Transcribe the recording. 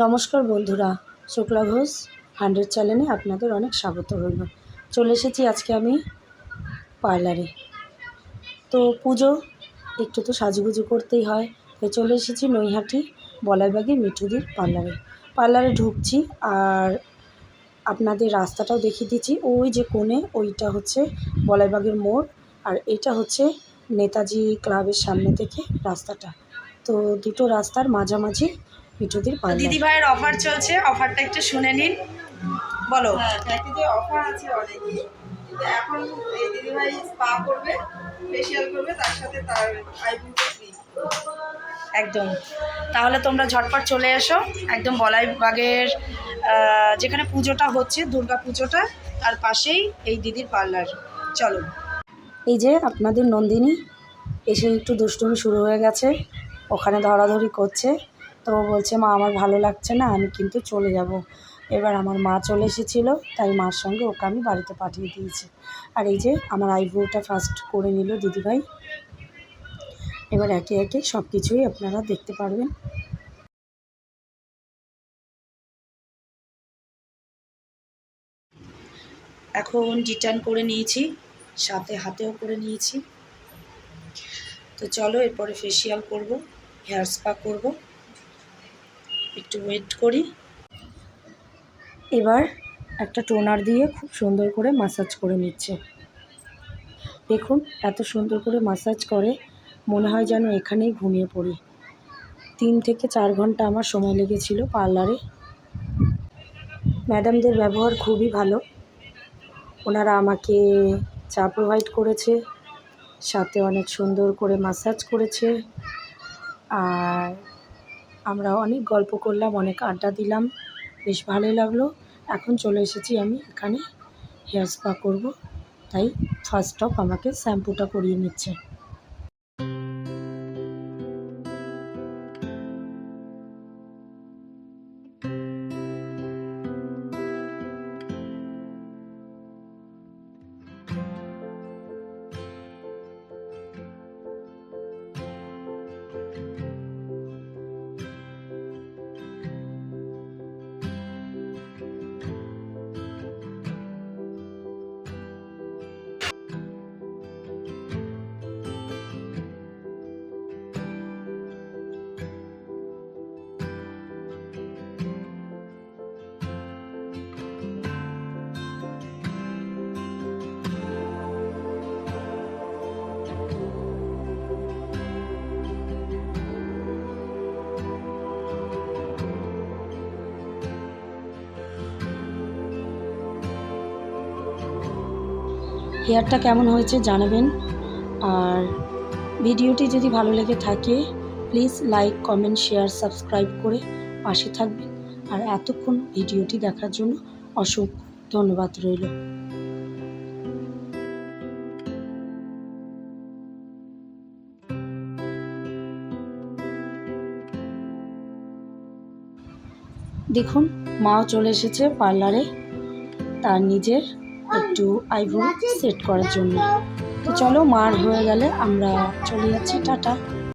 নমস্কার বন্ধুরা, শুক্লা ঘোষ 100 চ্যানেলে আপনাদের অনেক স্বাগত রইল। চলে এসেছি আজকে আমি পার্লারে। তো পুজো একটু তো সাজুগুজু করতেই হয়, তাই চলে এসেছি নৈহাটি বলাইবাগি মিঠুদির পার্লারে ঢুকছি। আর আপনাদের রাস্তাটাও দেখিয়ে দিচ্ছি। ওই যে কোণে ওইটা হচ্ছে বলাইবাগের মোড়, আর এটা হচ্ছে নেতাজি ক্লাবের সামনে থেকে রাস্তাটা। তো দুটো রাস্তার মাঝামাঝি মিঠুদির পার্লার। দিদি ভাইয়ের অফার চলছে, অফারটা একটু শুনে নিন। বলো। হ্যাঁ, প্যাকেজে অফার আছে অনেকই, কিন্তু এখন এই দিদিভাই স্পা করবে, ফেশিয়াল করবে, তার সাথে তার আইব্রোটা ফ্রি। একদম, তাহলে তোমরা ঝটপট চলে এসো। একদম বলাইবাগের যেখানে পুজোটা হচ্ছে, দুর্গা পুজোটা, তার পাশেই এই দিদির পার্লার। চলো। এই যে আপনাদের নন্দিনী এসে একটু দুষ্টুমি শুরু হয়ে গেছে, ওখানে ধরাধরি করছে। তো বলছে, মা আমার ভালো লাগছে না, আমি কিন্তু চলে যাব। এবার আমার মা চলে এসেছিল, তাই মার সঙ্গে ওকে আমি বাড়িতে পাঠিয়ে দিয়েছি। আর এই যে আমার আইব্রোটা ফার্স্ট করে নিল দিদিভাই। এবার একে একে সব কিছুই আপনারা দেখতে পারবেন। এখন ডিটার্ন করে নিয়েছি, সাথে হাতেও করে নিয়েছি। তো চলো, এরপরে ফেসিয়াল করব, হেয়ার স্পা করব। একটু ওয়েট করি। এবার একটা টোনার দিয়ে খুব সুন্দর করে মাসাজ করে নিচ্ছে। দেখুন এত সুন্দর করে মাসাজ করে, মনে হয় যেন এখানেই ঘুমিয়ে পড়ি। 3 থেকে 4 ঘন্টা আমার সময় লেগেছিল পার্লারে। ম্যাডামদের ব্যবহার খুবই ভালো, ওনারা আমাকে চা প্রোভাইড করেছে, সাথে অনেক সুন্দর করে মাসাজ করেছে। আর আমরা অনেক গল্প করলাম, অনেক আড্ডা দিলাম, বেশ ভালোই লাগলো। এখন চলে এসেছি আমি এখানে হেয়ার স্পা করব, তাই ফার্স্ট অফ আমাকে শ্যাম্পুটা করিয়ে নিচ্ছে। হেয়ারটা কেমন হয়েছে জানাবেন। আর ভিডিওটি যদি ভালো লেগে থাকে, please like, comment, share, subscribe করে পাশে থাকবেন। আর এতক্ষণ ভিডিওটি দেখার জন্য অসংখ্য ধন্যবাদ রইল। দেখুন মাও চলে এসেছে পার্লারে, তার নিজের একটু আইব্রো সেট করার জন্য। তো চলো, মার হয়ে গেলে আমরা চলে যাচ্ছি। টাটা।